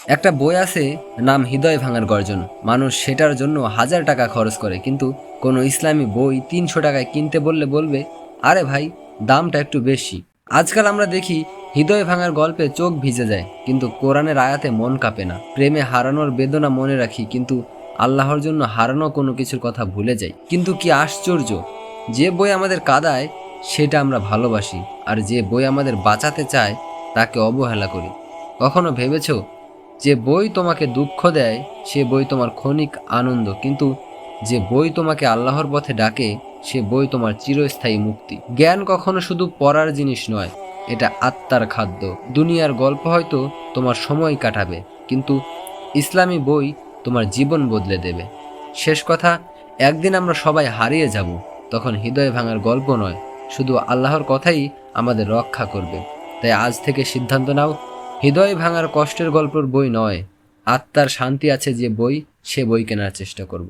একটা বই আছে, নাম হৃদয় ভাঙার গর্জন। মানুষ সেটার জন্য 1000 টাকা খরচ করে, কিন্তু কোনো ইসলামী বই 300 টাকায় কিনতে বললে বলবে, আরে ভাই, দামটা একটু বেশি। আজকাল আমরা দেখি হৃদয় ভাঙার গল্পে চোখ ভিজে যায়, কিন্তু কোরআনের আয়াতে মন কাঁপে না। প্রেমে হারানোর বেদনা মনে রাখি, কিন্তু আল্লাহর জন্য হারানো কোনো কিছুর কথা ভুলে যাই। কিন্তু কি আশ্চর্য, যে বই আমাদের কাঁদায় সেটা আমরা ভালোবাসি, আর যে বই আমাদের বাঁচাতে চায় তাকে অবহেলা করি। কখনো ভেবেছো, যে বই তোমাকে দুঃখ দেয় সে বই তোমার ক্ষণিক আনন্দ, কিন্তু যে বই তোমাকে আল্লাহর পথে ডাকে সে বই তোমার চিরস্থায়ী মুক্তি। জ্ঞান কখনো শুধু পড়ার জিনিস নয়, এটা আত্মার খাদ্য। দুনিয়ার গল্প হয়তো তোমার সময় কাটাবে, কিন্তু ইসলামী বই তোমার জীবন বদলে দেবে। শেষ কথা, একদিন আমরা সবাই হারিয়ে যাব, তখন হৃদয় ভাঙার গল্প নয়, শুধু আল্লাহর কথাই আমাদের রক্ষা করবে। তাই আজ থেকে সিদ্ধান্ত নাও, হৃদয় ভাঙার কষ্টের গল্পের বই নয়, আত্মার শান্তি আছে যে বই, সে বই কেনার চেষ্টা করব।